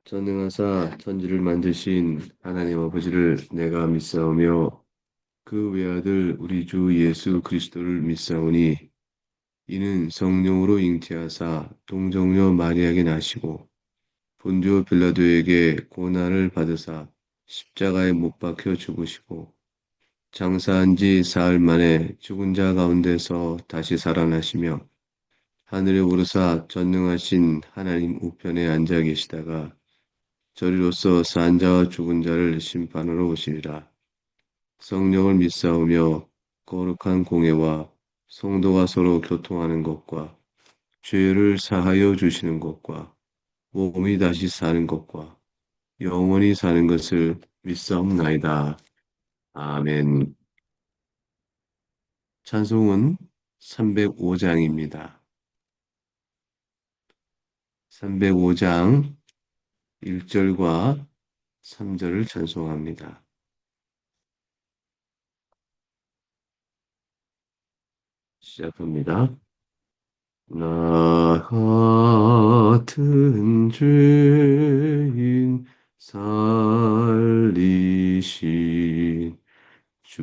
전능하사 천지를 만드신 하나님 아버지를 내가 믿사오며 그 외아들 우리 주 예수 그리스도를 믿사오니 이는 성령으로 잉태하사 동정녀 마리아에게 나시고 본디오 빌라도에게 고난을 받으사 십자가에 못 박혀 죽으시고 장사한 지 사흘 만에 죽은 자 가운데서 다시 살아나시며 하늘에 오르사 전능하신 하나님 우편에 앉아 계시다가 저리로서 산 자와 죽은 자를 심판하러 오시리라. 성령을 믿사오며 거룩한 공예와 성도가 서로 교통하는 것과 죄를 사하여 주시는 것과 몸이 다시 사는 것과 영원히 사는 것을 믿사옵나이다. 아멘. 찬송은 305장입니다. 305장 1절과 3절을 찬송합니다. 시작합니다. 나 같은 죄인 살리신 주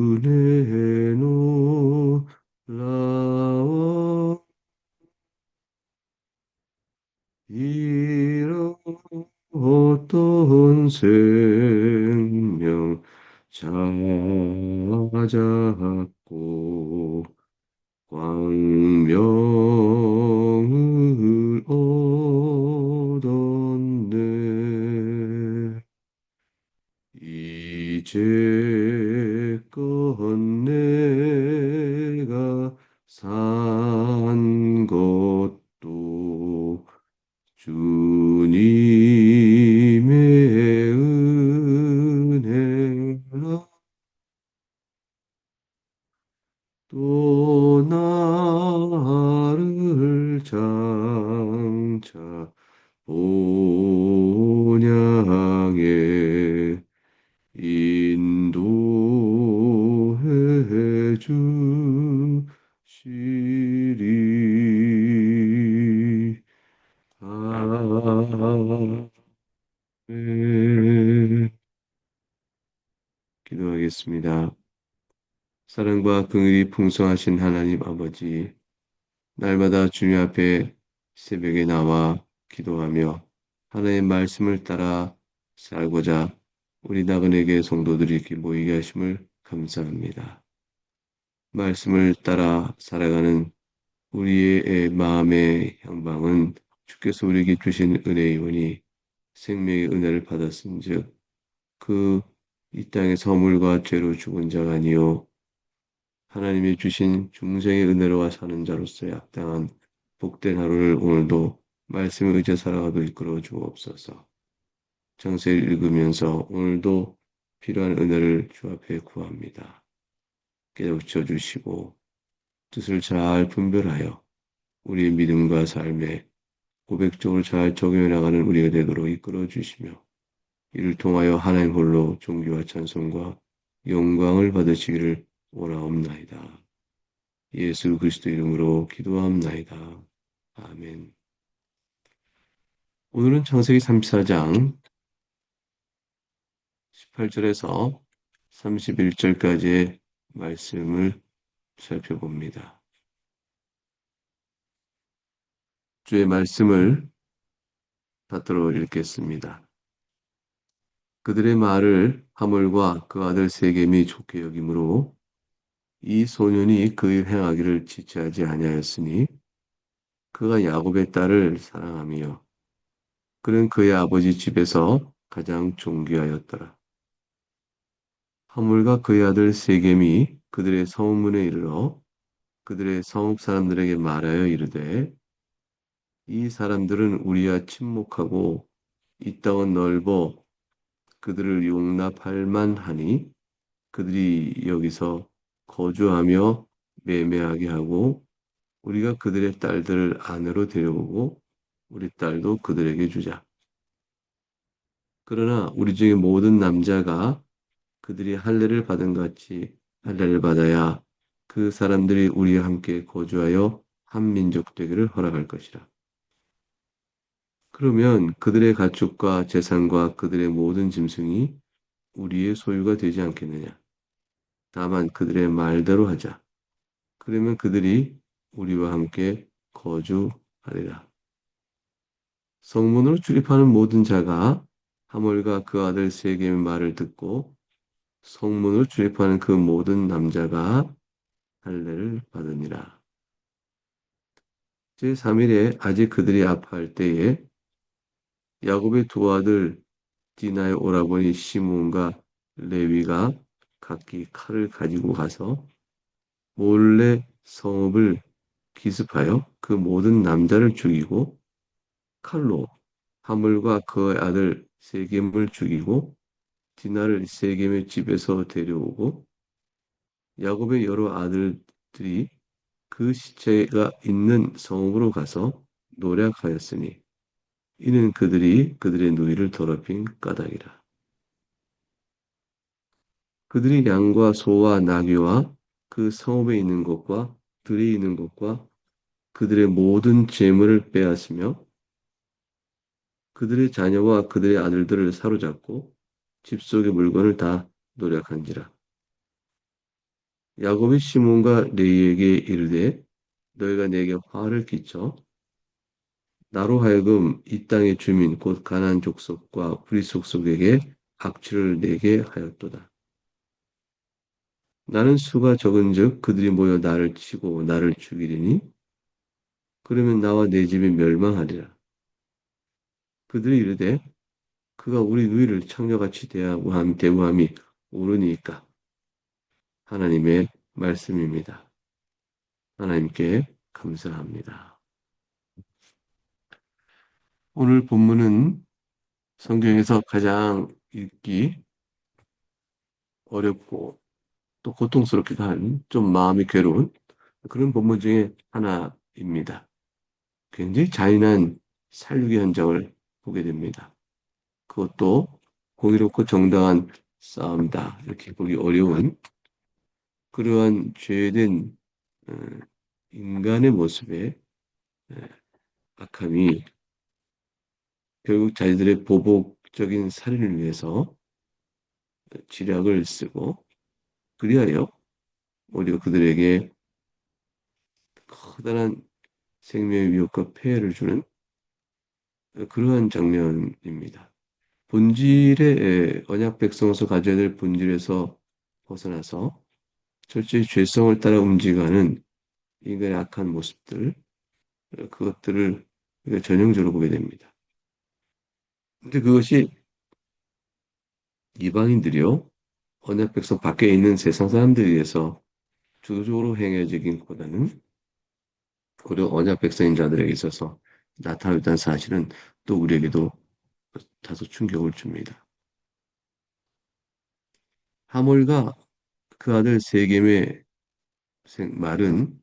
은혜 놀라워 이런 어떤 생명 찾았고 광명을 얻었네. 이제껏 내가 산 것도 주님의 은혜라. 또 나를 장차 본향에 인도해 주시리. 아멘. 기도하겠습니다. 사랑과 긍휼이 풍성하신 하나님 아버지, 날마다 주님 앞에 새벽에 나와 기도하며 하나님의 말씀을 따라 살고자 우리 나그네계 성도들이 이렇게 모이게 하심을 감사합니다. 말씀을 따라 살아가는 우리의 마음의 향방은 주께서 우리에게 주신 은혜이오니 생명의 은혜를 받았은즉 그 이 땅의 허물과 죄로 죽은 자가 아니요 하나님이 주신 중생의 은혜로와 사는 자로서의 합당한 복된 하루를 오늘도 말씀을 의지해 살아가도 이끌어 주옵소서. 장세를 읽으면서 오늘도 필요한 은혜를 주 앞에 구합니다. 깨우쳐 주시고 뜻을 잘 분별하여 우리의 믿음과 삶에 고백적으로 잘 적용해 나가는 우리가 되도록 이끌어 주시며 이를 통하여 하나님 홀로 존귀와 찬송과 영광을 받으시기를 원하옵나이다. 예수 그리스도 이름으로 기도하옵나이다. 아멘. 오늘은 창세기 34장 18절에서 31절까지의 말씀을 살펴봅니다. 주의 말씀을 받들어 읽겠습니다. 그들의 말을 하물과 그 아들 세겜이 좋게 여기므로 이 소년이 그의 행하기를 지체하지 아니하였으니 그가 야곱의 딸을 사랑하며 그는 그의 아버지 집에서 가장 존귀하였더라. 하물과 그의 아들 세겜이 그들의 성문에 이르러 그들의 성읍 사람들에게 말하여 이르되 이 사람들은 우리와 친목하고 이 땅은 넓어 그들을 용납할 만하니 그들이 여기서 거주하며 매매하게 하고 우리가 그들의 딸들을 아내로 데려오고 우리 딸도 그들에게 주자. 그러나 우리 중에 모든 남자가 그들이 할례를 받은 같이 할례를 받아야 그 사람들이 우리와 함께 거주하여 한 민족 되기를 허락할 것이라. 그러면 그들의 가축과 재산과 그들의 모든 짐승이 우리의 소유가 되지 않겠느냐. 다만 그들의 말대로 하자. 그러면 그들이 우리와 함께 거주하리라. 성문으로 출입하는 모든 자가 하몰과 그 아들 세겜의 말을 듣고 성문으로 출입하는 그 모든 남자가 할례를 받으니라. 제3일에 아직 그들이 아파할 때에 야곱의 두 아들 디나의 오라버니 시므온과 레위가 각기 칼을 가지고 가서 몰래 성읍을 기습하여 그 모든 남자를 죽이고 칼로 하물과 그의 아들 세겜을 죽이고 디나를 세겜의 집에서 데려오고 야곱의 여러 아들들이 그 시체가 있는 성읍으로 가서 노략하였으니 이는 그들이 그들의 누이를 더럽힌 까닭이라. 그들이 양과 소와 나귀와 그 성읍에 있는 것과 들이 있는 것과 그들의 모든 재물을 빼앗으며 그들의 자녀와 그들의 아들들을 사로잡고 집 속의 물건을 다 노략한지라. 야곱이 시몬과 레위에게 이르되 너희가 내게 화를 끼쳐 나로 하여금 이 땅의 주민 곧 가나안 족속과 브리 족속에게 악취를 내게 하였도다. 나는 수가 적은즉 그들이 모여 나를 치고 나를 죽이리니 그러면 나와 내 집이 멸망하리라. 그들이 이르되 그가 우리 누이를 창녀같이 대우함이 옳으니까 하나님의 말씀입니다. 하나님께 감사합니다. 오늘 본문은 성경에서 가장 읽기 어렵고 또 고통스럽기도 한 좀 마음이 괴로운 그런 본문 중에 하나입니다. 굉장히 잔인한 살육의 현장을 보게 됩니다. 그것도 공의롭고 정당한 싸움이다. 이렇게 보기 어려운 그러한 죄된 어, 인간의 모습에 어, 악함이 결국 자기들의 보복적인 살인을 위해서 지략을 쓰고 그리하여 오히려 그들에게 커다란 생명의 위협과 폐해를 주는 그러한 장면입니다. 본질의 언약 백성으로서 가져야 될 본질에서 벗어나서 철저히 죄성을 따라 움직이는 인간의 악한 모습들, 그것들을 우리가 전형적으로 보게 됩니다. 근데 그것이 이방인들이요, 언약 백성 밖에 있는 세상 사람들에 의해서 주도적으로 행해지기보다는 오히려 언약 백성인 자들에게 있어서 나타나는 사실은 또 우리에게도 다소 충격을 줍니다. 하몰과 그 아들 세겜의 말은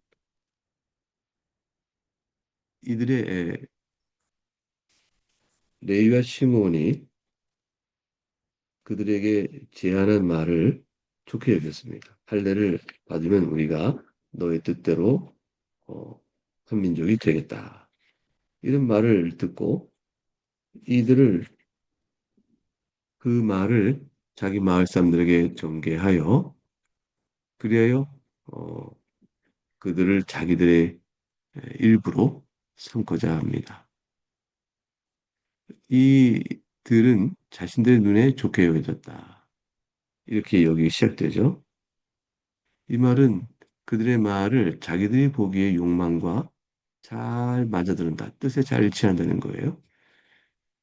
이들의 레위와 시므온이 그들에게 제안한 말을 좋게 여겼습니다. 할례를 받으면 우리가 너의 뜻대로 한 민족이 되겠다. 이런 말을 듣고 이들을 그 말을 자기 마을 사람들에게 전개하여 그리하여 어, 그들을 자기들의 일부로 삼고자 합니다. 이들은 자신들의 눈에 좋게 여겨졌다. 이렇게 여기 시작되죠. 이 말은 그들의 말을 자기들이 보기에 욕망과 잘 맞아들은다. 뜻에 잘 일치한다는 거예요.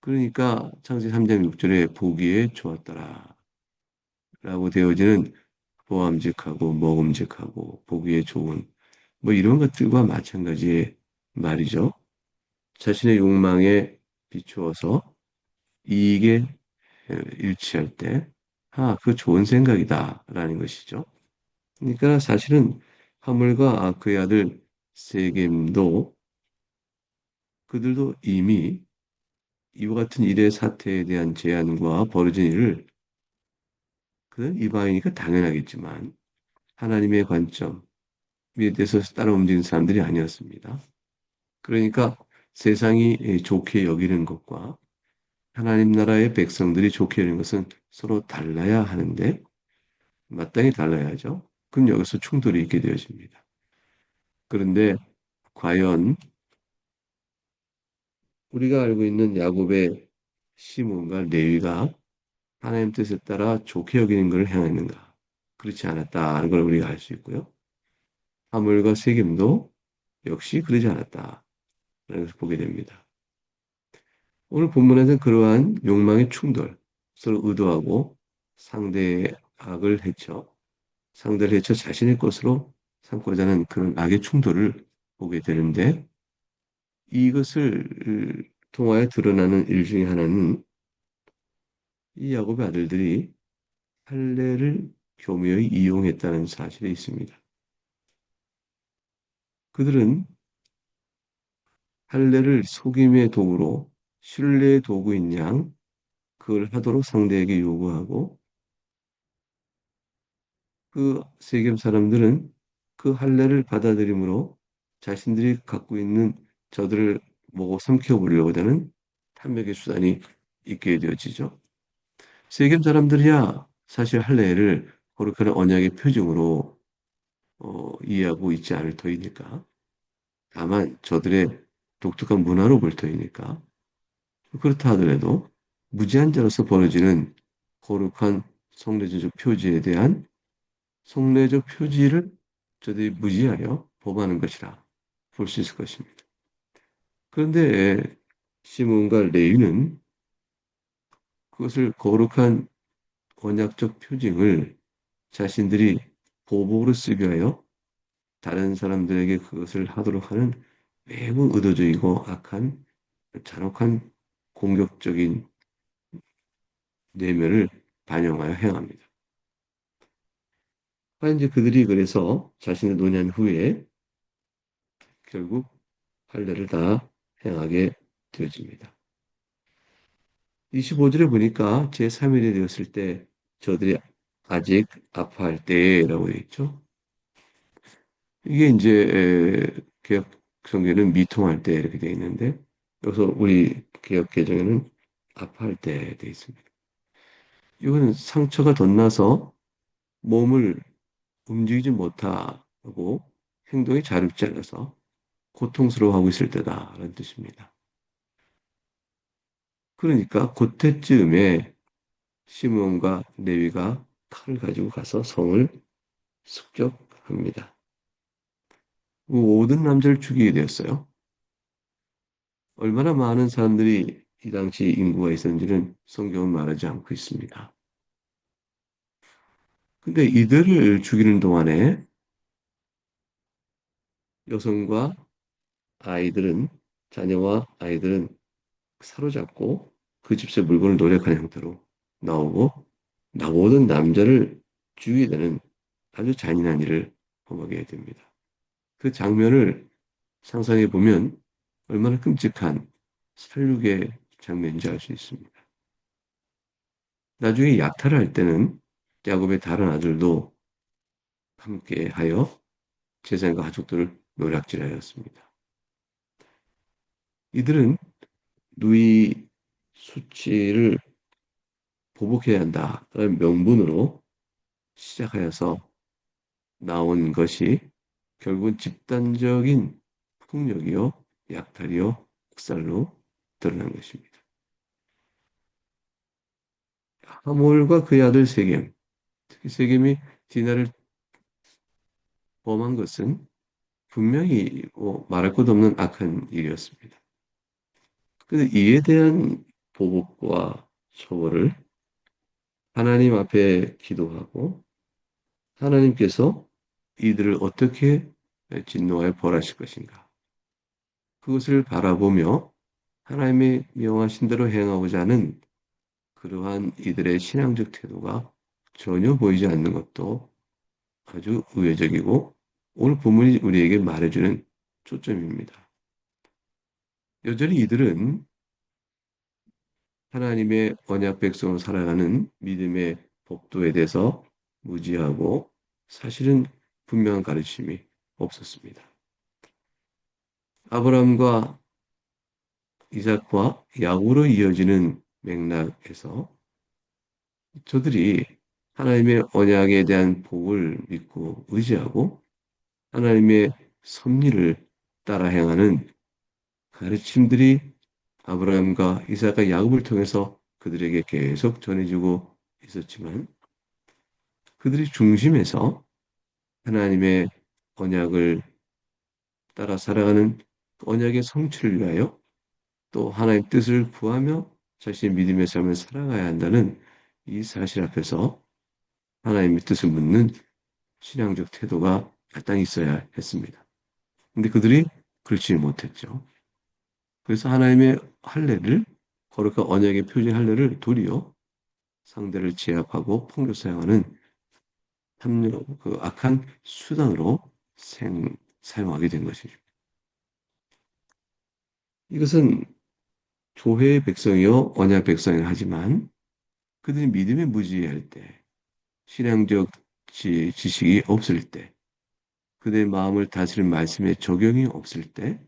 그러니까 창세기 3장 6절에 보기에 좋았더라. 라고 되어지는 보암직하고 먹음직하고 보기에 좋은 뭐 이런 것들과 마찬가지의 말이죠. 자신의 욕망에 비추어서 이익에 일치할 때, 그 좋은 생각이다. 라는 것이죠. 그러니까 사실은 하물과 그의 아들 세겜도 그들도 이미 이와 같은 일의 사태에 대한 제안과 벌어진 일을 그는 이방이니까 당연하겠지만 하나님의 관점에 대해서 따라 움직이는 사람들이 아니었습니다. 그러니까 세상이 좋게 여기는 것과 하나님 나라의 백성들이 좋게 여기는 것은 서로 달라야 하는데 마땅히 달라야죠. 그럼 여기서 충돌이 있게 되어집니다. 그런데 과연 우리가 알고 있는 야곱의 시몬과 레위가 하나님 뜻에 따라 좋게 여기는 것을 행했는가? 그렇지 않았다는 걸 우리가 알 수 있고요. 하물과 세겜도 역시 그러지 않았다라는 것을 보게 됩니다. 오늘 본문에서는 그러한 욕망의 충돌, 서로 의도하고 상대의 악을 해쳐, 상대를 해쳐 자신의 것으로 삼고자 하는 그런 악의 충돌을 보게 되는데 이것을 통하여 드러나는 일 중에 하나는 이 야곱의 아들들이 할례를 교묘히 이용했다는 사실이 있습니다. 그들은 할례를 속임의 도구로 신뢰의 도구인 양 그걸 하도록 상대에게 요구하고 그 세겜 사람들은 그 할례를 받아들임으로 자신들이 갖고 있는 저들을 보고 삼켜보려고 하는 탐욕의 수단이 있게 되어지죠. 세겜 사람들이야 사실 할례를 거룩한 언약의 표징으로 이해하고 있지 않을 터이니까 다만 저들의 독특한 문화로 볼 터이니까 그렇다 하더라도 무지한 자로서 벌어지는 거룩한 성례제적 표지에 대한 성례적 표지를 저들이 무지하여 범하는 것이라 볼 수 있을 것입니다. 그런데 시몬과 레위는 그것을 거룩한 언약적 표징을 자신들이 보복으로 쓰기 위하여 다른 사람들에게 그것을 하도록 하는 매우 의도적이고 악한 잔혹한 공격적인 내면을 반영하여 행합니다. 이제 그들이 그래서 자신을 논의한 후에 결국 할례를 다 행하게 되어집니다. 25절에 보니까 제3일이 되었을 때 저들이 아직 아파할 때라고 되어 있죠. 이게 이제 개혁 성경에는 미통할 때 이렇게 되어 있는데 여기서 우리 개혁 개정에는 아파할 때 되어 있습니다. 이거는 상처가 덧나서 몸을 움직이지 못하고 행동이 자립지 않아서 고통스러워하고 있을 때다라는 뜻입니다. 그러니까 그때쯤에 시므온과 레위가 칼을 가지고 가서 성을 습격합니다. 그 모든 남자를 죽이게 되었어요. 얼마나 많은 사람들이 이 당시 인구가 있었는지는 성경은 말하지 않고 있습니다. 근데 이들을 죽이는 동안에 여성과 아이들은, 자녀와 아이들은 사로잡고 그 집세 물건을 노력하는 형태로 나오고 모든 남자를 죽이게 되는 아주 잔인한 일을 범하게 됩니다. 그 장면을 상상해 보면 얼마나 끔찍한 살육의 장면인지 알 수 있습니다. 나중에 약탈을 할 때는 야곱의 다른 아들도 함께하여 제사장과 가족들을 노략질하였습니다. 이들은 누이 수치를 보복해야 한다라는 명분으로 시작하여서 나온 것이 결국은 집단적인 폭력이요, 약탈이요, 학살로 드러난 것입니다. 하몰과 그의 아들 세겜, 특히 세겜이 디나를 범한 것은 분명히 말할 것 없는 악한 일이었습니다. 그런데 이에 대한 보복과 처벌을 하나님 앞에 기도하고 하나님께서 이들을 어떻게 진노하여 벌하실 것인가. 그것을 바라보며 하나님의 명하신 대로 행하고자 하는 그러한 이들의 신앙적 태도가 전혀 보이지 않는 것도 아주 의외적이고 오늘 본문이 우리에게 말해주는 초점입니다. 여전히 이들은 하나님의 언약 백성으로 살아가는 믿음의 법도에 대해서 무지하고 사실은 분명한 가르침이 없었습니다. 아브라함과 이삭과 야곱으로 이어지는 맥락에서 저들이 하나님의 언약에 대한 복을 믿고 의지하고 하나님의 섭리를 따라 행하는 가르침들이 아브라함과 이삭과 야곱을 통해서 그들에게 계속 전해지고 있었지만 그들이 중심에서 하나님의 언약을 따라 살아가는 언약의 성취를 위하여 또 하나님 뜻을 구하며 자신의 믿음의 삶을 살아가야 한다는 이 사실 앞에서 하나님의 뜻을 묻는 신앙적 태도가 마땅히 있어야 했습니다. 근데 그들이 그렇지 못했죠. 그래서 하나님의 할례를 거룩한 언약의 표준 할례를 도리어 상대를 제압하고 폭력 사용하는 그 악한 수단으로 사용하게 된 것이죠. 이것은 조회의 백성이요 언약 백성이라 하지만 그들이 믿음에 무지할 때, 신앙적 지식이 없을 때, 그들의 마음을 다스릴 말씀의 적용이 없을 때,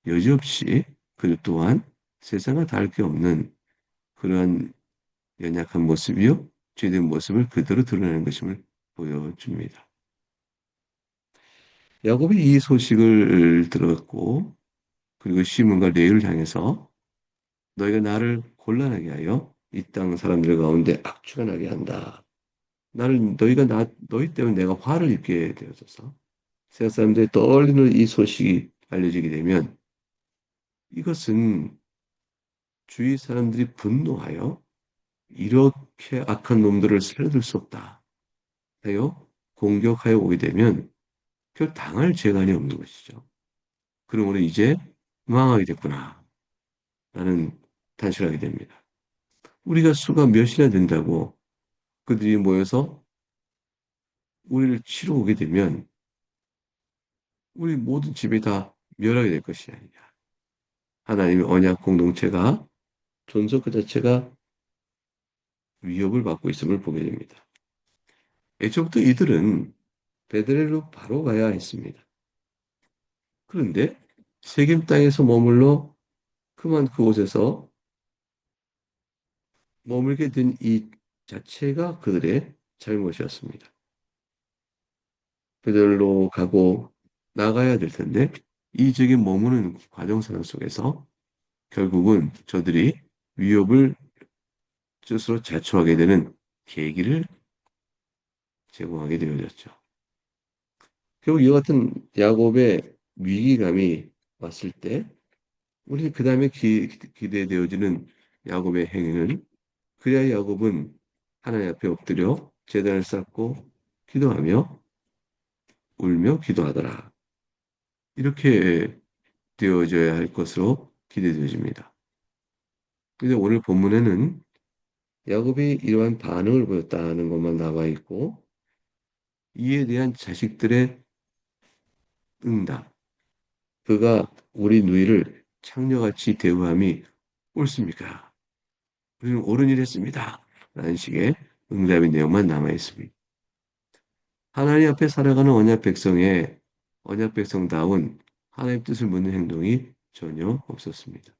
여지없이 그들 또한 세상과 다를 게 없는 그러한 연약한 모습이요, 죄된 모습을 그대로 드러내는 것임을 보여줍니다. 야곱이 이 소식을 들었고, 그리고 시몬과 레위를 향해서 너희가 나를 곤란하게 하여 이 땅 사람들 가운데 악취가 나게 한다. 너희 때문에 내가 화를 입게 되어져서 세상 사람들이 떠올리는 이 소식이 알려지게 되면 이것은 주위 사람들이 분노하여 이렇게 악한 놈들을 살려둘 수 없다 하여 공격하여 오게 되면 그 당할 재간이 없는 것이죠. 그러므로 이제 망하게 됐구나 라는 단식하게 됩니다. 우리가 수가 몇이나 된다고 그들이 모여서 우리를 치러 오게 되면 우리 모든 집이 다 멸하게 될 것이 아니냐. 하나님의 언약 공동체가 존속 그 자체가 위협을 받고 있음을 보게 됩니다. 애초부터 이들은 베들레로 바로 가야 했습니다. 그런데 세겜 땅에서 머물러 그만 그곳에서 머물게 된 이 자체가 그들의 잘못이었습니다. 베들레로 가고 나가야 될 텐데 이 지역에 머무는 과정상 속에서 결국은 저들이 위협을 스스로 자초하게 되는 계기를 제공하게 되어졌죠. 결국 이와 같은 야곱의 위기감이 왔을 때 우리는 그 다음에 기대되어지는 야곱의 행위는 그래야 야곱은 하나님 앞에 엎드려 제단을 쌓고 기도하며 울며 기도하더라. 이렇게 되어져야 할 것으로 기대되어집니다. 그런데 오늘 본문에는 야곱이 이러한 반응을 보였다는 것만 나와 있고 이에 대한 자식들의 응답, 그가 우리 누이를 창녀같이 대우함이 옳습니까? 우리는 옳은 일 했습니다. 라는 식의 응답의 내용만 남아 있습니다. 하나님 앞에 살아가는 언약 백성다운 하나님 뜻을 묻는 행동이 전혀 없었습니다.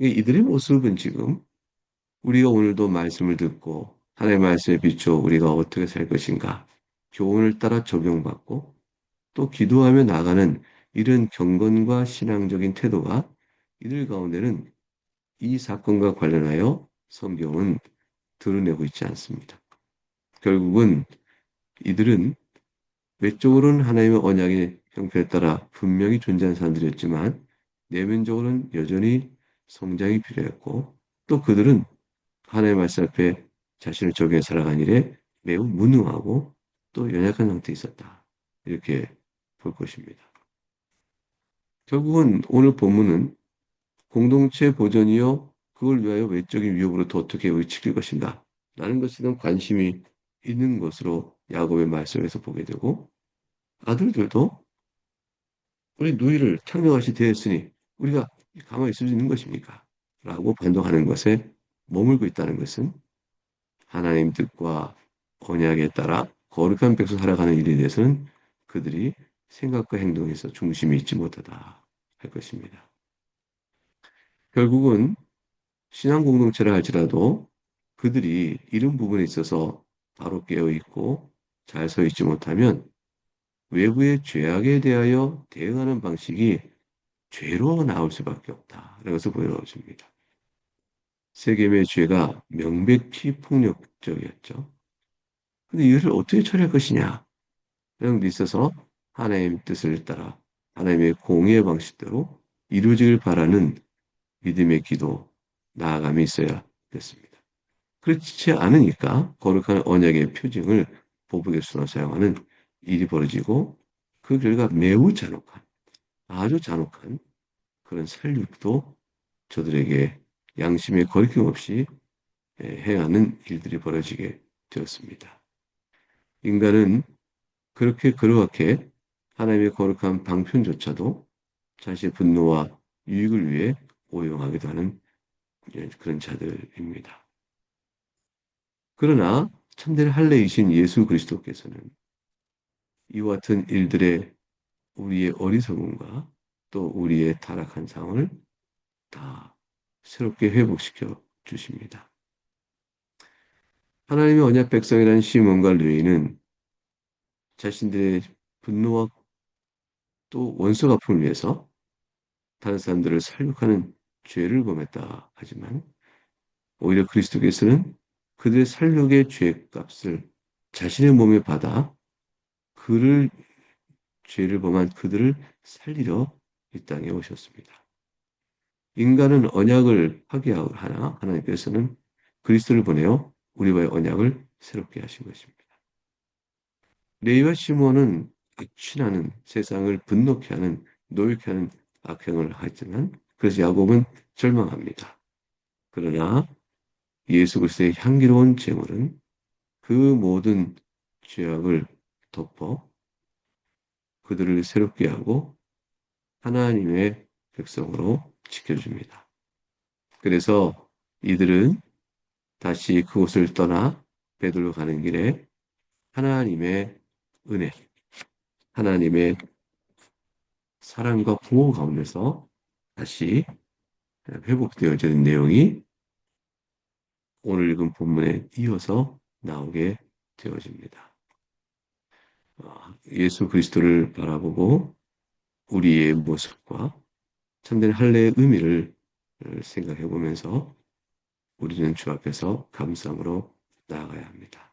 이들의 모습은 지금 우리가 오늘도 말씀을 듣고 하나님의 말씀에 비춰 우리가 어떻게 살 것인가 교훈을 따라 적용받고 또 기도하며 나가는 이런 경건과 신앙적인 태도가 이들 가운데는 이 사건과 관련하여 성경은 드러내고 있지 않습니다. 결국은 이들은 외적으로는 하나님의 언약의 형편에 따라 분명히 존재하는 사람들이었지만 내면적으로는 여전히 성장이 필요했고 또 그들은 하나님의 말씀 앞에 자신을 적용해 살아간 일에 매우 무능하고 또 연약한 상태에 있었다. 이렇게 볼 것입니다. 결국은 오늘 본문은 공동체 보전이요 그걸 위하여 외적인 위협으로 더 어떻게 지킬 것인가 라는 것에 대한 관심이 있는 것으로 야곱의 말씀에서 보게 되고 아들들도 우리 누이를 창녀같이 대했으니 우리가 가만히 있을 수 있는 것입니까? 라고 반동하는 것에 머물고 있다는 것은 하나님 뜻과 언약에 따라 거룩한 백성 살아가는 일에 대해서는 그들이 생각과 행동에서 중심이 있지 못하다 할 것입니다. 결국은 신앙 공동체를 할지라도 그들이 이런 부분에 있어서 바로 깨어 있고 잘 서 있지 못하면 외부의 죄악에 대하여 대응하는 방식이 죄로 나올 수밖에 없다. 라는 것을 보여줍니다. 세겜의 죄가 명백히 폭력적이었죠. 근데 이것을 어떻게 처리할 것이냐? 이런 데 있어서 하나님의 뜻을 따라 하나님의 공의의 방식대로 이루어지길 바라는 믿음의 기도, 나아감이 있어야 됐습니다. 그렇지 않으니까 거룩한 언약의 표징을 보복의 수로 사용하는 일이 벌어지고 그 결과 매우 잔혹한, 아주 잔혹한 그런 살육도 저들에게 양심의 거리낌 없이 행하는 일들이 벌어지게 되었습니다. 인간은 그렇게 하나님의 거룩한 방편조차도 자신의 분노와 유익을 위해 오용하기도 하는 그런 자들입니다. 그러나 참된 할례이신 예수 그리스도께서는 이와 같은 일들의 우리의 어리석음과 또 우리의 타락한 상을 다 새롭게 회복시켜 주십니다. 하나님의 언약 백성이라는 시몬과 레위는 자신들의 분노와 또 원수 갚음을 위해서 다른 사람들을 살육하는 죄를 범했다 하지만 오히려 그리스도께서는 그들의 살육의 죄값을 자신의 몸에 받아 그를 죄를 범한 그들을 살리려 이 땅에 오셨습니다. 인간은 언약을 파기하나 하나님께서는 그리스도를 보내어 우리와의 언약을 새롭게 하신 것입니다. 레위와 시몬은 악취나는 세상을 분노케 하는 노예케 하는 악행을 했지만 그래서 야곱은 절망합니다. 그러나 예수 그리스도의 향기로운 제물은 그 모든 죄악을 덮어 그들을 새롭게 하고 하나님의 백성으로 지켜줍니다. 그래서 이들은 다시 그곳을 떠나 베들로 가는 길에 하나님의 은혜, 하나님의 사랑과 보호 가운데서 다시 회복되어지는 내용이 오늘 읽은 본문에 이어서 나오게 되어집니다. 예수 그리스도를 바라보고 우리의 모습과 참된 할례의 의미를 생각해 보면서 우리는 주 앞에서 감사함으로 나아가야 합니다.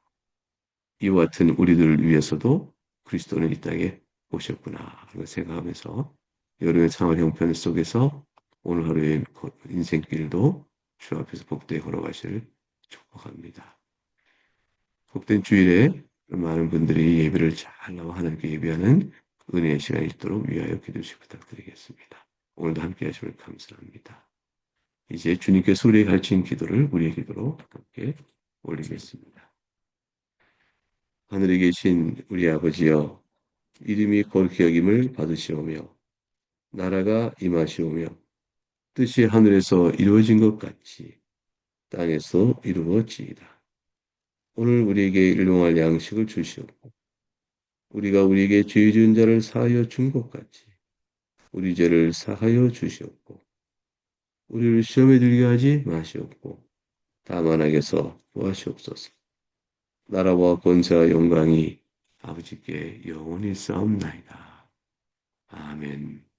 이와 같은 우리들을 위해서도 그리스도는 이 땅에 오셨구나 하는 생각하면서 여름의 생활 형편 속에서 오늘 하루의 인생길도 주 앞에서 복되게 걸어가시를 축복합니다. 복된 주일에 많은 분들이 예배를 잘 나와 하나님께 예배하는 은혜의 시간이 있도록 위하여 기도시 부탁드리겠습니다. 오늘도 함께 하시면 감사합니다. 이제 주님께서 우리에게 가르친 기도를 우리의 기도로 함께 올리겠습니다. 하늘에 계신 우리 아버지여, 이름이 거룩히 여김을 받으시오며 나라가 임하시오며 뜻이 하늘에서 이루어진 것 같이 땅에서 이루어지이다. 오늘 우리에게 일용할 양식을 주시옵고 우리가 우리에게 죄 지은 자를 사하여 준 것 같이 우리 죄를 사하여 주시옵고 우리를 시험에 들게 하지 마시옵고 다만 악에서 구하시옵소서. 나라와 권세와 영광이 아버지께 영원히 싸움나이다. 아멘.